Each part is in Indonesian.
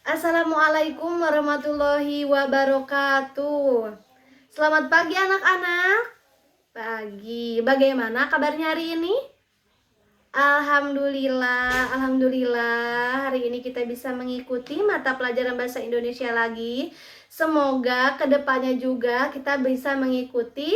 Assalamualaikum warahmatullahi wabarakatuh. Selamat pagi anak-anak. Pagi. Bagaimana kabarnya hari ini? Alhamdulillah. Hari ini kita bisa mengikuti mata pelajaran bahasa Indonesia lagi. Semoga kedepannya juga kita bisa mengikuti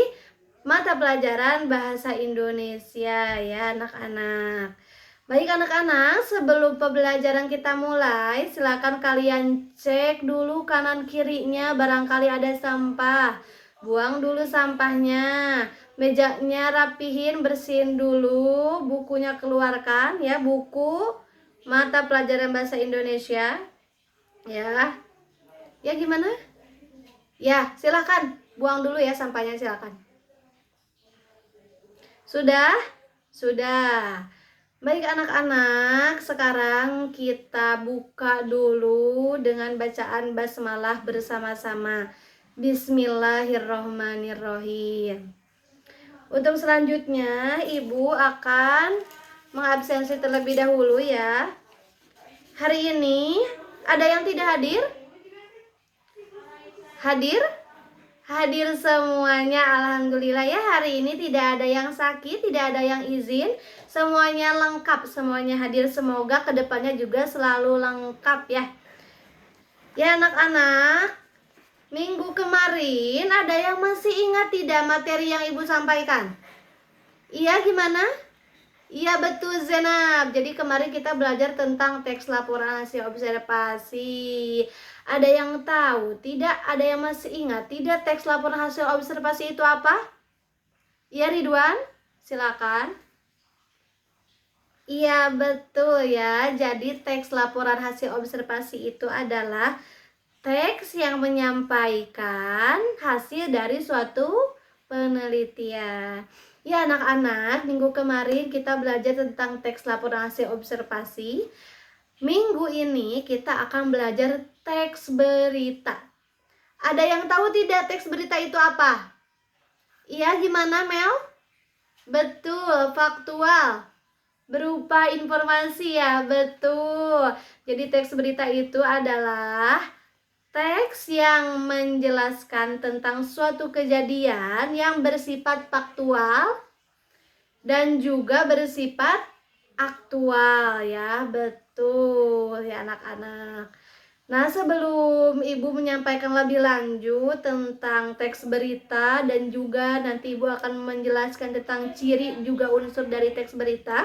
mata pelajaran bahasa Indonesia ya anak-anak. Baik anak-anak, sebelum pembelajaran kita mulai, silakan kalian cek dulu kanan kirinya, barangkali ada sampah. Buang dulu sampahnya. Mejanya rapihin, bersihin dulu, bukunya keluarkan ya, buku mata pelajaran bahasa Indonesia. Ya. Ya gimana? Ya, silakan buang dulu ya sampahnya, silakan. Sudah? Sudah. Baik anak-anak, sekarang kita buka dulu dengan bacaan basmalah bersama-sama. Bismillahirrohmanirrohim. Untuk selanjutnya, Ibu akan mengabsensi terlebih dahulu ya. Hari ini ada yang tidak hadir? Hadir? Hadir semuanya, alhamdulillah ya. Hari ini tidak ada yang sakit, tidak ada yang izin, semuanya lengkap, semuanya hadir. Semoga kedepannya juga selalu lengkap ya. Ya anak-anak, minggu kemarin ada yang masih ingat tidak materi yang Ibu sampaikan? Iya gimana? Iya betul Zenab. Jadi kemarin kita belajar tentang teks laporan hasil observasi. Ada yang tahu? Tidak? Ada yang masih ingat? Tidak, teks laporan hasil observasi itu apa? Iya Ridwan? Silakan. Iya betul ya. Jadi teks laporan hasil observasi itu adalah teks yang menyampaikan hasil dari suatu penelitian. Ya anak-anak, minggu kemarin kita belajar tentang teks laporan hasil observasi. Minggu ini kita akan belajar teks berita. Ada yang tahu tidak teks berita itu apa? Iya gimana Mel? Betul, faktual. Berupa informasi ya, betul. Jadi teks berita itu adalah teks yang menjelaskan tentang suatu kejadian yang bersifat faktual dan juga bersifat aktual ya, betul ya anak-anak. Nah, sebelum Ibu menyampaikan lebih lanjut tentang teks berita dan juga nanti Ibu akan menjelaskan tentang ciri juga unsur dari teks berita,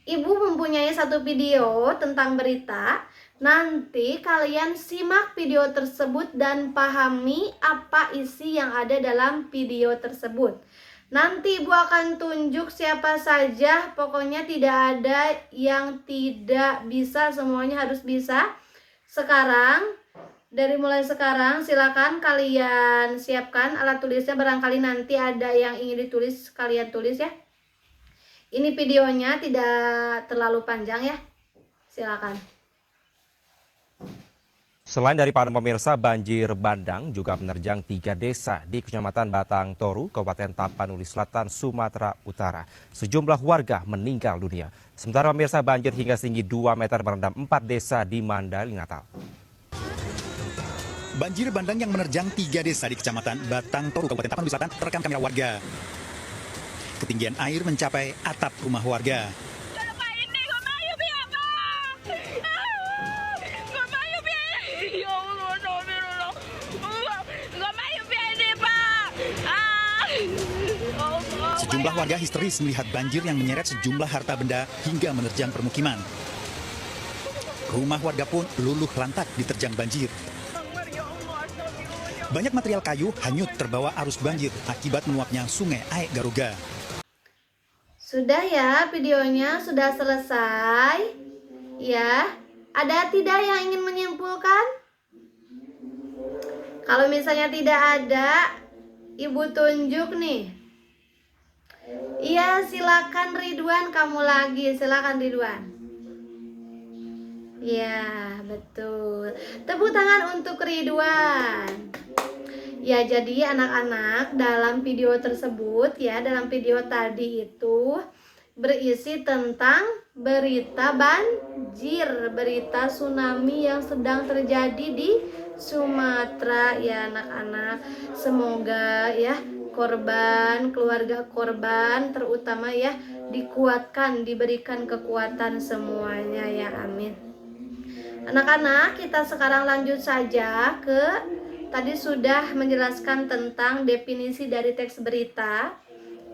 Ibu mempunyai satu video tentang berita. Nanti kalian simak video tersebut dan pahami apa isi yang ada dalam video tersebut. Nanti Ibu akan tunjuk siapa saja, pokoknya tidak ada yang tidak bisa, semuanya harus bisa. Sekarang, mulai sekarang silakan kalian siapkan alat tulisnya, barangkali nanti ada yang ingin ditulis, kalian tulis ya. Ini videonya tidak terlalu panjang ya, silakan. Selain dari para pemirsa, banjir bandang juga menerjang 3 desa di Kecamatan Batang Toru, Kabupaten Tapanuli Selatan, Sumatera Utara. Sejumlah warga meninggal dunia. Sementara pemirsa, banjir hingga setinggi 2 meter merendam 4 desa di Mandali, Natal. Banjir bandang yang menerjang 3 desa di Kecamatan Batang Toru, Kabupaten Tapanuli Selatan terekam kamera warga. Ketinggian air mencapai atap rumah warga. Sejumlah warga histeris melihat banjir yang menyeret sejumlah harta benda hingga menerjang permukiman. Rumah warga pun luluh lantak diterjang banjir. Banyak material kayu hanyut terbawa arus banjir akibat meluapnya sungai Aek Garuga. Sudah ya, videonya sudah selesai. Ya, ada tidak yang ingin menyimpulkan? Kalau misalnya tidak ada, Ibu tunjuk nih. Iya, silakan Ridwan, kamu lagi. Silakan Ridwan. Ya, betul. Tepuk tangan untuk Ridwan. Ya, jadi anak-anak dalam video tersebut ya, dalam video tadi itu berisi tentang berita banjir, berita tsunami yang sedang terjadi di Sumatera ya anak-anak. Semoga ya korban, keluarga korban terutama ya dikuatkan, diberikan kekuatan semuanya ya, amin. Anak-anak, kita sekarang lanjut saja ke tadi sudah menjelaskan tentang definisi dari teks berita.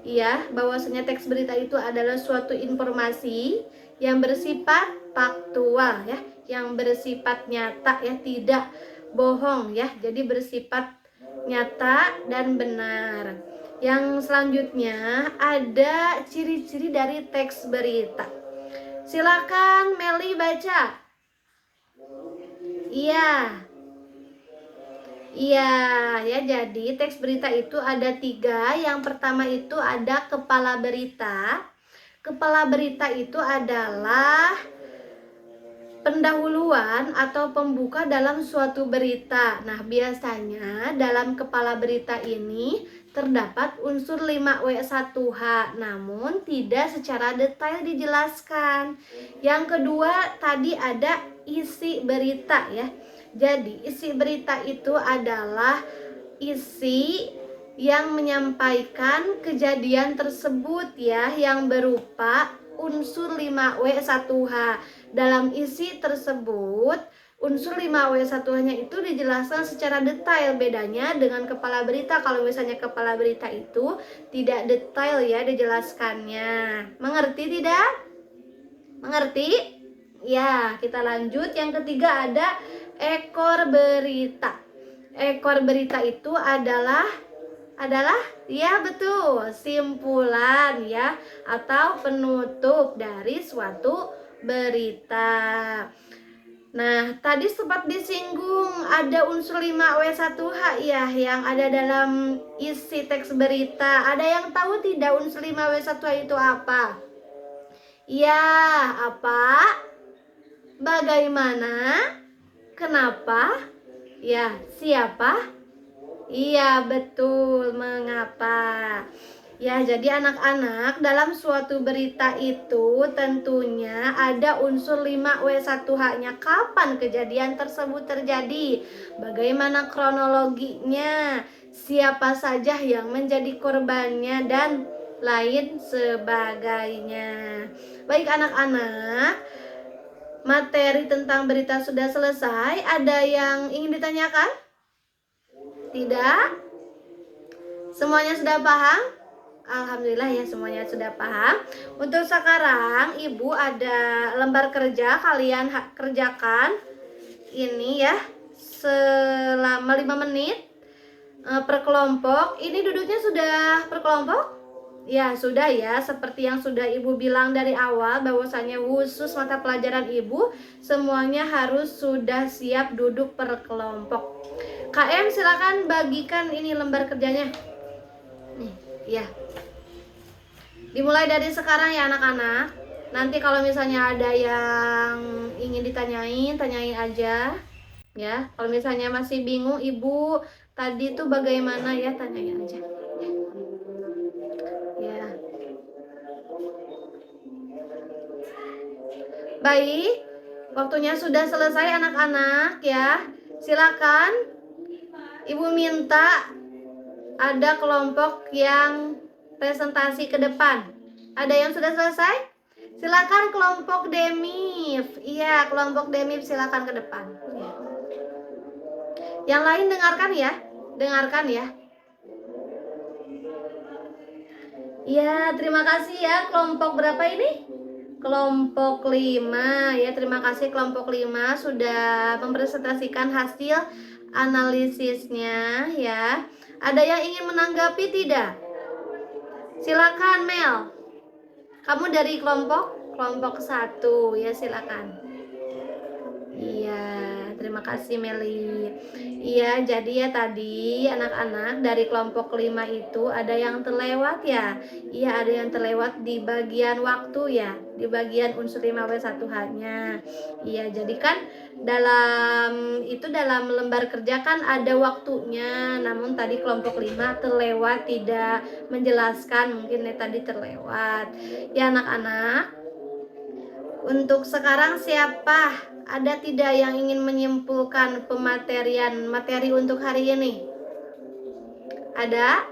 Ya, bahwasanya teks berita itu adalah suatu informasi yang bersifat faktual ya, yang bersifat nyata ya, tidak bohong ya. Jadi bersifat nyata dan benar. Yang selanjutnya ada ciri-ciri dari teks berita. Silakan Meli baca. Iya. Iya, ya jadi teks berita itu ada 3. Yang pertama itu ada kepala berita. Kepala berita itu adalah pendahuluan atau pembuka dalam suatu berita. Nah, biasanya dalam kepala berita ini terdapat unsur 5W1H, namun tidak secara detail dijelaskan. Yang kedua, tadi ada isi berita ya. Jadi, isi berita itu adalah isi yang menyampaikan kejadian tersebut ya, yang berupa unsur 5W1H. Dalam isi tersebut, unsur 5W1H-nya itu dijelaskan secara detail. Bedanya dengan kepala berita, kalau misalnya kepala berita itu tidak detail ya dijelaskannya. Mengerti tidak? Mengerti? Ya, kita lanjut. Yang ketiga ada ekor berita. Ekor berita itu adalah ya betul, simpulan ya atau penutup dari suatu berita. Nah, tadi sempat disinggung ada unsur 5W1H ya yang ada dalam isi teks berita. Ada yang tahu tidak unsur 5W1H itu apa? Ya, apa? Bagaimana? Kenapa? Ya, siapa? Iya, betul. Mengapa? Ya, jadi anak-anak dalam suatu berita itu tentunya ada unsur 5W1H-nya. Kapan kejadian tersebut terjadi? Bagaimana kronologinya? Siapa saja yang menjadi korbannya dan lain sebagainya. Baik anak-anak, materi tentang berita sudah selesai. Ada yang ingin ditanyakan? Tidak? Semuanya sudah paham? Alhamdulillah ya, semuanya sudah paham. Untuk sekarang Ibu ada lembar kerja, kalian kerjakan ini ya selama 5 menit per kelompok. Ini duduknya sudah per kelompok? Ya sudah ya, seperti yang sudah Ibu bilang dari awal bahwasanya khusus mata pelajaran Ibu semuanya harus sudah siap duduk per kelompok. KM silakan bagikan ini lembar kerjanya. Nih, ya. Dimulai dari sekarang ya anak-anak. Nanti kalau misalnya ada yang ingin ditanyain, tanyain aja. Ya, kalau misalnya masih bingung Ibu tadi tuh bagaimana ya, tanyain aja. Ya. Baik, waktunya sudah selesai anak-anak ya. Silakan Ibu minta ada kelompok yang presentasi ke depan. Ada yang sudah selesai? Silakan kelompok Demif. Iya, kelompok Demif silakan ke depan. Ya. Yang lain dengarkan ya. Dengarkan ya. Ya, terima kasih ya. Kelompok berapa ini? Kelompok 5 ya. Terima kasih kelompok 5 sudah mempresentasikan hasil analisisnya ya. Ada yang ingin menanggapi tidak? Silakan Mel. Kamu dari kelompok 1 ya, silakan. Iya, terima kasih Meli. Iya, jadi ya tadi anak-anak dari kelompok 5 itu ada yang terlewat ya. Iya, ada yang terlewat di bagian waktu ya, di bagian unsur 5W1H-nya. Iya, jadi kan dalam lembar kerja kan ada waktunya. Namun tadi kelompok 5 terlewat, tidak menjelaskan, mungkin tadi terlewat. Ya anak-anak, Untuk sekarang siapa? Ada tidak yang ingin menyimpulkan pematerian materi untuk hari ini? Ada?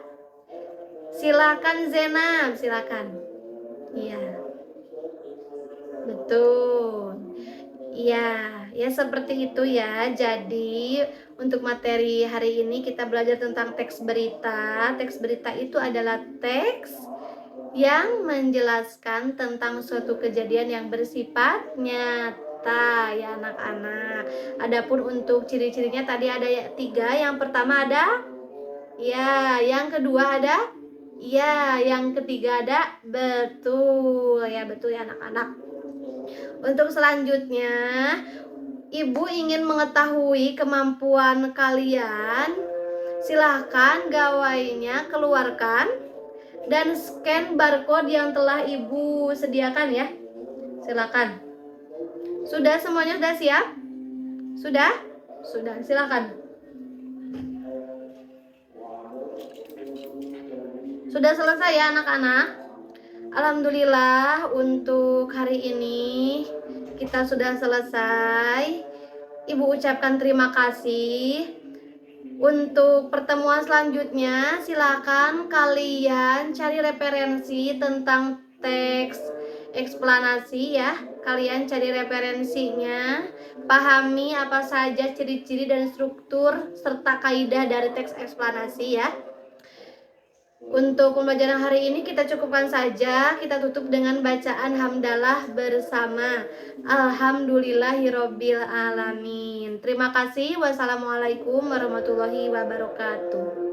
Silakan Zena, silakan. Iya. Betul. Iya, ya seperti itu ya. Jadi, untuk materi hari ini kita belajar tentang teks berita. Teks berita itu adalah teks yang menjelaskan tentang suatu kejadian yang bersifat nyata ya anak-anak. Adapun untuk ciri-cirinya tadi ada 3. Yang pertama ada ya, yang kedua ada ya, yang ketiga ada betul ya, betul ya anak-anak. Untuk selanjutnya, Ibu ingin mengetahui kemampuan kalian. Silahkan gawainya keluarkan dan scan barcode yang telah Ibu sediakan ya. Silakan. Sudah semuanya sudah siap? Sudah? Sudah, silakan. Sudah selesai ya anak-anak? Alhamdulillah untuk hari ini kita sudah selesai. Ibu ucapkan terima kasih. Untuk pertemuan selanjutnya silakan kalian cari referensi tentang teks eksplanasi ya. Kalian cari referensinya, pahami apa saja ciri-ciri dan struktur serta kaidah dari teks eksplanasi ya. Untuk pembelajaran hari ini kita cukupkan saja. Kita tutup dengan bacaan hamdalah bersama. Alhamdulillahirobbil alamin. Terima kasih. Wassalamualaikum warahmatullahi wabarakatuh.